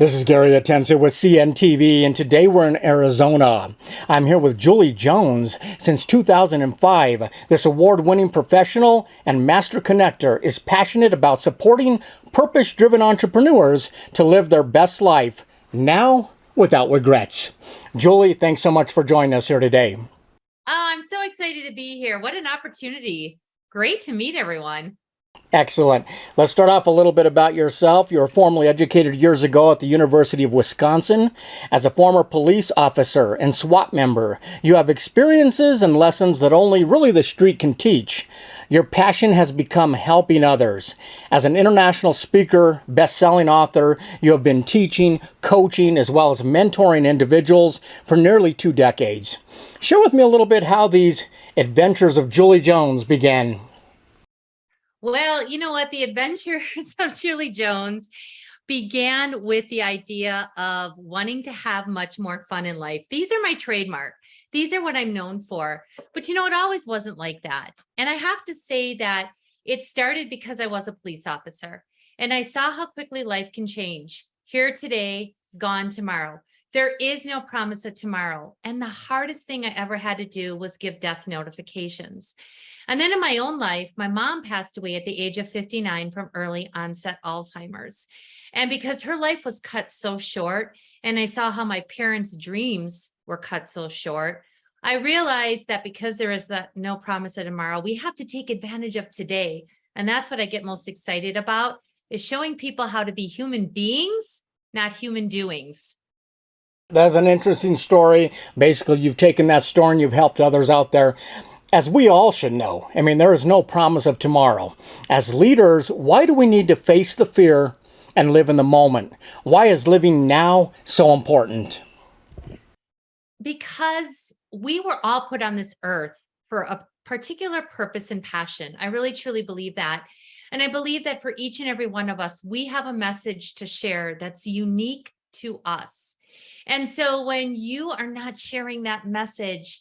This is Gary Atenza with CNTV, and today we're in Arizona. I'm here with Julie Jones. Since 2005, this award-winning professional and master connector is passionate about supporting purpose-driven entrepreneurs to live their best life, now without regrets. Julie, thanks so much for joining us here today. Oh, I'm so excited to be here. What an opportunity. Great to meet everyone. Excellent. Let's start off a little bit about yourself. You were formally educated years ago at the University of Wisconsin. As a former police officer and SWAT member, you have experiences and lessons that only really the street can teach. Your passion has become helping others. As an international speaker, best-selling author, you have been teaching, coaching, as well as mentoring individuals for nearly 2 decades. Share with me a little bit how these adventures of Julie Jones began. Well, you know what? The adventures of Julie Jones began with the idea of wanting to have much more fun in life. These are my trademark. These are what I'm known for. But you know, it always wasn't like that. And I have to say that it started because I was a police officer and I saw how quickly life can change. Here today, gone tomorrow. There is no promise of tomorrow. And the hardest thing I ever had to do was give death notifications. And then in my own life, my mom passed away at the age of 59 from early onset Alzheimer's. And because her life was cut so short, and I saw how my parents' dreams were cut so short, I realized that because there is that no promise of tomorrow, we have to take advantage of today. And that's what I get most excited about, is showing people how to be human beings, not human doings. That's an interesting story. Basically, you've taken that story and you've helped others out there. As we all should know, I mean, there is no promise of tomorrow. As leaders, why do we need to face the fear and live in the moment? Why is living now so important? Because we were all put on this earth for a particular purpose and passion. I really truly believe that. And I believe that for each and every one of us, we have a message to share that's unique to us. And so when you are not sharing that message,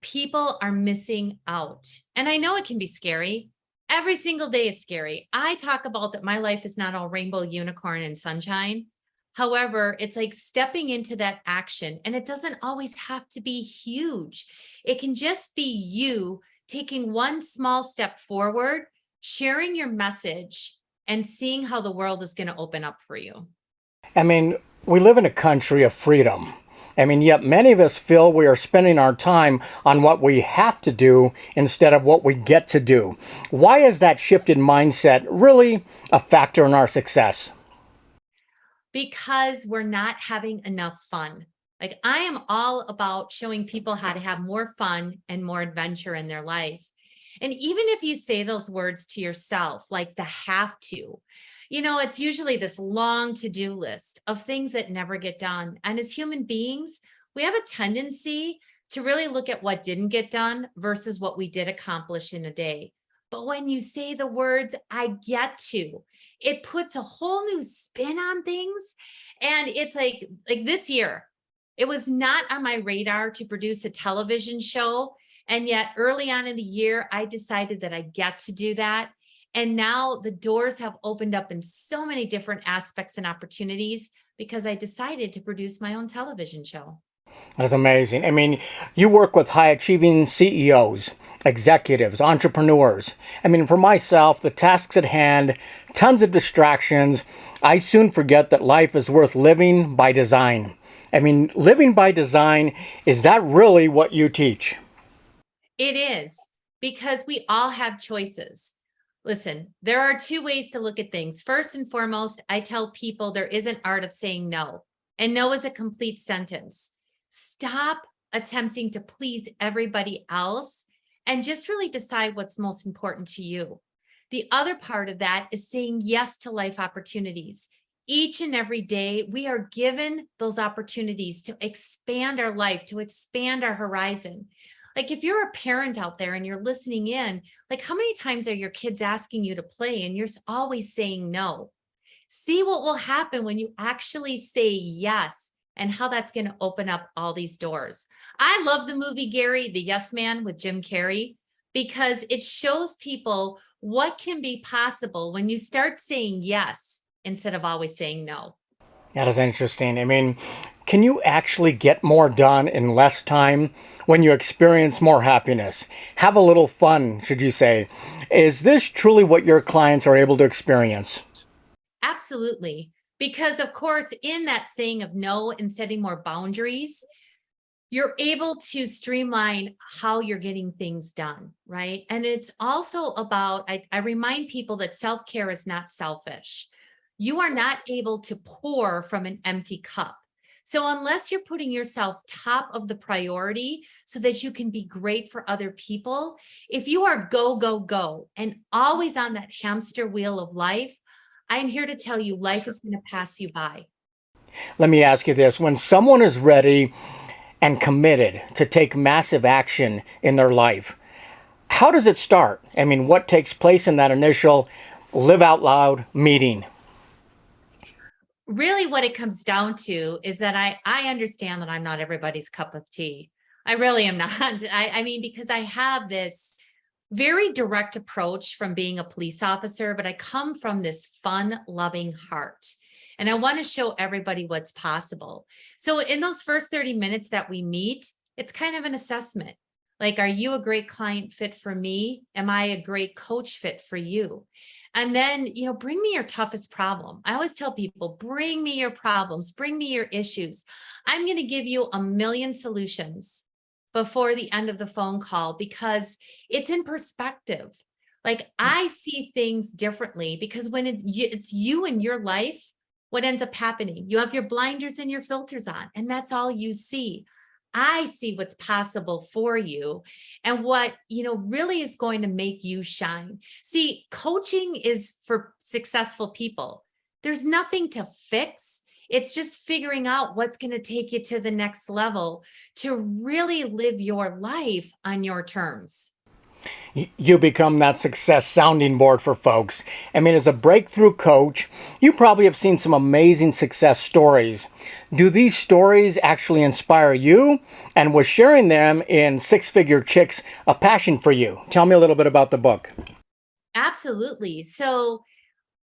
people are missing out. And I know it can be scary. Every single day is scary. I talk about that my life is not all rainbow, unicorn, and sunshine. However, it's like stepping into that action, and it doesn't always have to be huge. It can just be you taking one small step forward, sharing your message, and seeing how the world is going to open up for you. I mean, we live in a country of freedom. I mean, yet many of us feel we are spending our time on what we have to do instead of what we get to do. Why is that shifted mindset really a factor in our success? Because we're not having enough fun. Like, I am all about showing people how to have more fun and more adventure in their life. And even if you say those words to yourself, like the have to, you know, it's usually this long to-do list of things that never get done. And as human beings, we have a tendency to really look at what didn't get done versus what we did accomplish in a day. But when you say the words, I get to, it puts a whole new spin on things. And it's like this year, it was not on my radar to produce a television show. And yet early on in the year, I decided that I get to do that. And now the doors have opened up in so many different aspects and opportunities because I decided to produce my own television show. That's amazing. I mean, you work with high achieving CEOs, executives, entrepreneurs. I mean, for myself, the tasks at hand, tons of distractions. I soon forget that life is worth living by design. I mean, living by design, is that really what you teach? It is, because we all have choices. Listen, there are 2 ways to look at things. First and foremost, I tell people there is an art of saying no, and no is a complete sentence. Stop attempting to please everybody else and just really decide what's most important to you. The other part of that is saying yes to life opportunities. Each and every day, we are given those opportunities to expand our life, to expand our horizon. Like, if you're a parent out there and you're listening in, like, how many times are your kids asking you to play and you're always saying no? See what will happen when you actually say yes, and how that's going to open up all these doors. I love the movie Gary, The Yes Man with Jim Carrey, because it shows people what can be possible when you start saying yes instead of always saying no. That is interesting. I mean, can you actually get more done in less time when you experience more happiness? Have a little fun, should you say. Is this truly what your clients are able to experience? Absolutely. Because, of course, in that saying of no and setting more boundaries, you're able to streamline how you're getting things done, right? And it's also about, I remind people that self care is not selfish. You are not able to pour from an empty cup. So, unless you're putting yourself top of the priority so that you can be great for other people, if you are go, go, go, and always on that hamster wheel of life, I'm here to tell you life is going to pass you by. Let me ask you this. When someone is ready and committed to take massive action in their life, how does it start? I mean, what takes place in that initial live out loud meeting? Really what it comes down to is that I understand that I'm not everybody's cup of tea. I really am not. I mean, because I have this very direct approach from being a police officer, but I come from this fun loving heart. And I want to show everybody what's possible. So in those first 30 minutes that we meet, it's kind of an assessment. Like, are you a great client fit for me? Am I a great coach fit for you? And then, bring me your toughest problem. I always tell people, bring me your problems, bring me your issues. I'm going to give you a million solutions before the end of the phone call because it's in perspective. Like, I see things differently because when it's you in your life, what ends up happening? You have your blinders and your filters on, and that's all you see. I see what's possible for you and what, really is going to make you shine. See, coaching is for successful people. There's nothing to fix. It's just figuring out what's going to take you to the next level to really live your life on your terms. You become that success sounding board for folks. I mean, as a breakthrough coach, you probably have seen some amazing success stories. Do these stories actually inspire you? And was sharing them in Six Figure Chicks a passion for you? Tell me a little bit about the book. Absolutely. So,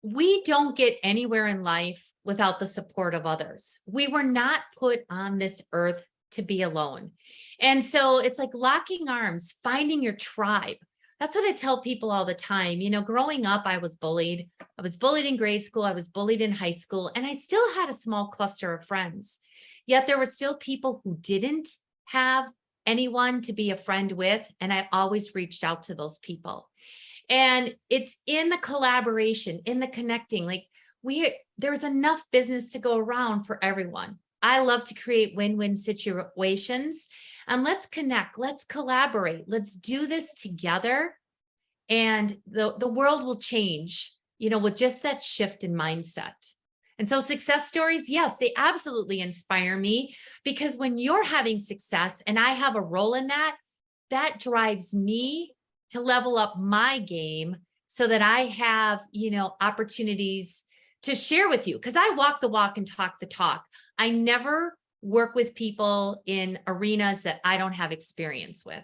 we don't get anywhere in life without the support of others. We were not put on this earth to be alone. And so it's like locking arms, finding your tribe. That's what I tell people all the time. Growing up, I was bullied. I was bullied in grade school. I was bullied in high school, and I still had a small cluster of friends. Yet there were still people who didn't have anyone to be a friend with. And I always reached out to those people. And it's in the collaboration, in the connecting. Like, there's enough business to go around for everyone. I love to create win-win situations. And let's connect, let's collaborate, let's do this together. And the world will change, with just that shift in mindset. And so success stories, yes, they absolutely inspire me because when you're having success and I have a role in that, that drives me to level up my game so that I have, opportunities to share with you because I walk the walk and talk the talk. I never work with people in arenas that I don't have experience with.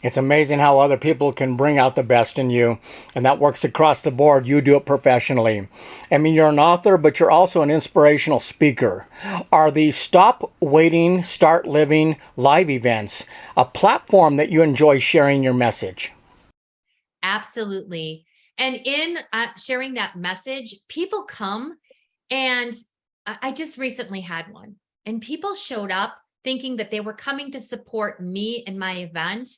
It's amazing how other people can bring out the best in you, and that works across the board. You do it professionally. I mean, you're an author, but you're also an inspirational speaker. Are the Stop Waiting, Start Living live events a platform that you enjoy sharing your message? Absolutely. And in sharing that message, people come and I just recently had one, and people showed up thinking that they were coming to support me in my event,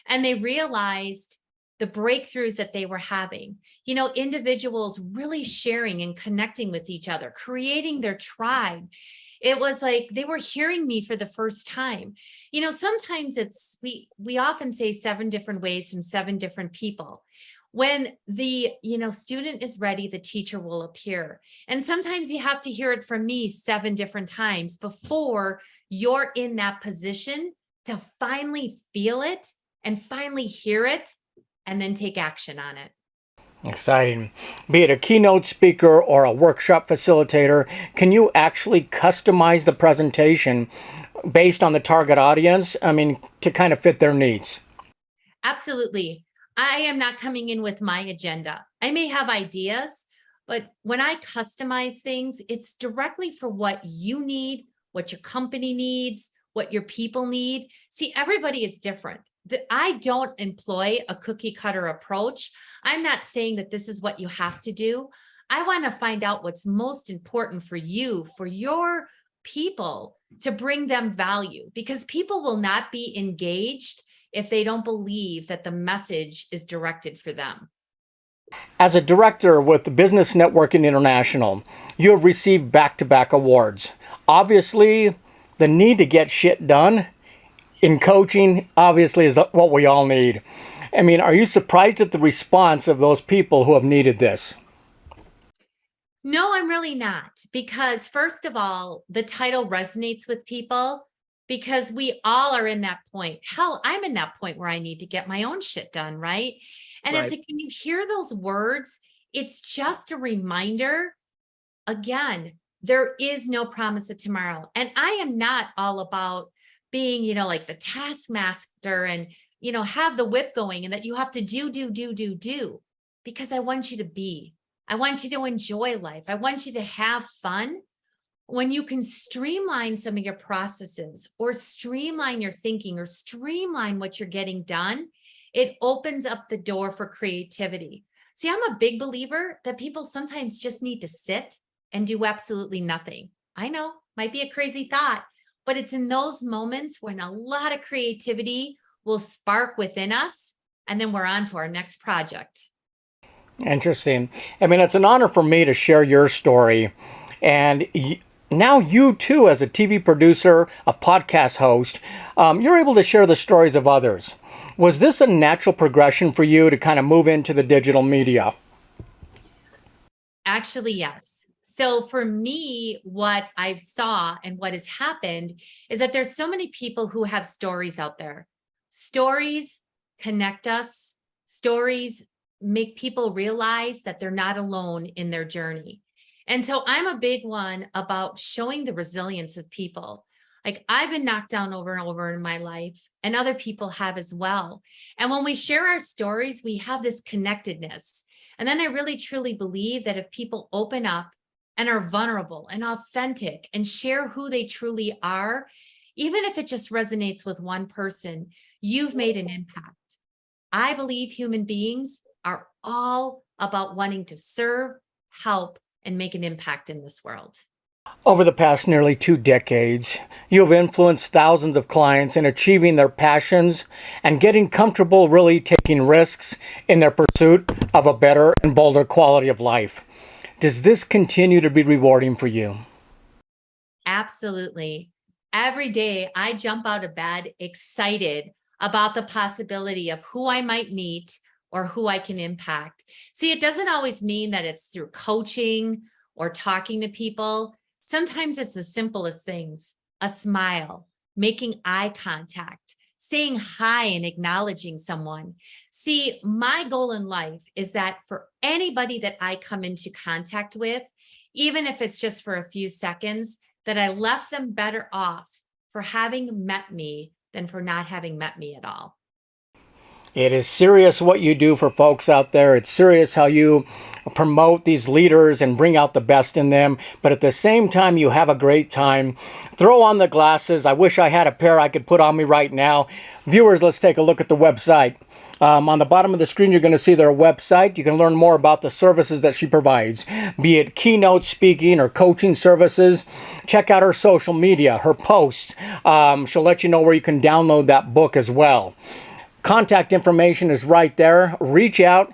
and they realized the breakthroughs that they were having. Individuals really sharing and connecting with each other, creating their tribe. It was like they were hearing me for the first time. Sometimes we often say 7 different ways from 7 different people. When the student is ready, the teacher will appear. And sometimes you have to hear it from me 7 different times before you're in that position to finally feel it and finally hear it and then take action on it. Exciting. Be it a keynote speaker or a workshop facilitator, can you actually customize the presentation based on the target audience? I mean, to kind of fit their needs. Absolutely. I am not coming in with my agenda. I may have ideas, But when I customize things, it's directly for what you need, what your company needs, what your people need. See, everybody is different. I don't employ a cookie cutter approach. I'm not saying that this is what you have to do. I want to find out what's most important for you, for your people, to bring them value, because people will not be engaged if they don't believe that the message is directed for them. As a director with the Business Networking International, you have received back-to-back awards. Obviously, the need to get shit done in coaching obviously is what we all need. I mean, are you surprised at the response of those people who have needed this? No, I'm really not, because first of all, the title resonates with people because we all are in that point. Hell, I'm in that point where I need to get my own shit done, right? And it's Right. like when you hear those words, it's just a reminder. Again, there is no promise of tomorrow. And I am not all about being, like the taskmaster and, have the whip going and that you have to do, because I want you to be. I want you to enjoy life. I want you to have fun. When you can streamline some of your processes or streamline your thinking or streamline what you're getting done, it opens up the door for creativity. See, I'm a big believer that people sometimes just need to sit and do absolutely nothing. I know, might be a crazy thought, but it's in those moments when a lot of creativity will spark within us, and then we're on to our next project. Interesting. I mean, it's an honor for me to share your story. And now you too, as a TV producer, a podcast host, you're able to share the stories of others. Was this a natural progression for you to kind of move into the digital media? Actually, yes. So for me, what I've saw and what has happened is that there's so many people who have stories out there. Stories connect us. Stories make people realize that they're not alone in their journey. And so I'm a big one about showing the resilience of people. Like, I've been knocked down over and over in my life, and other people have as well. And when we share our stories, we have this connectedness. And then I really truly believe that if people open up and are vulnerable and authentic and share who they truly are, even if it just resonates with one person, you've made an impact. I believe human beings are all about wanting to serve, help, and make an impact in this world. Over the past nearly 2 decades, you have influenced thousands of clients in achieving their passions and getting comfortable really taking risks in their pursuit of a better and bolder quality of life. Does this continue to be rewarding for you? Absolutely. Every day I jump out of bed excited about the possibility of who I might meet or who I can impact. See, it doesn't always mean that it's through coaching or talking to people. Sometimes it's the simplest things: a smile, making eye contact, saying hi and acknowledging someone. See, my goal in life is that for anybody that I come into contact with, even if it's just for a few seconds, that I left them better off for having met me than for not having met me at all. It is serious what you do for folks out there. It's serious how you promote these leaders and bring out the best in them. But at the same time, you have a great time. Throw on the glasses. I wish I had a pair I could put on me right now. Viewers, let's take a look at the website. On the bottom of the screen, you're going to see their website. You can learn more about the services that she provides, be it keynote speaking or coaching services. Check out her social media, her posts. She'll let you know where you can download that book as well. Contact information is right there. Reach out.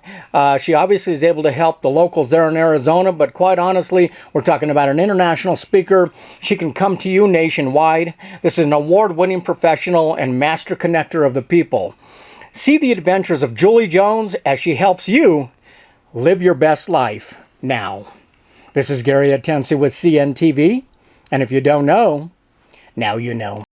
She obviously is able to help the locals there in Arizona, but quite honestly, we're talking about an international speaker. She can come to you nationwide. This is an award-winning professional and master connector of the people. See the adventures of Julie Jones as she helps you live your best life now. This is Gary Atensi with CNTV, and if you don't know, now you know.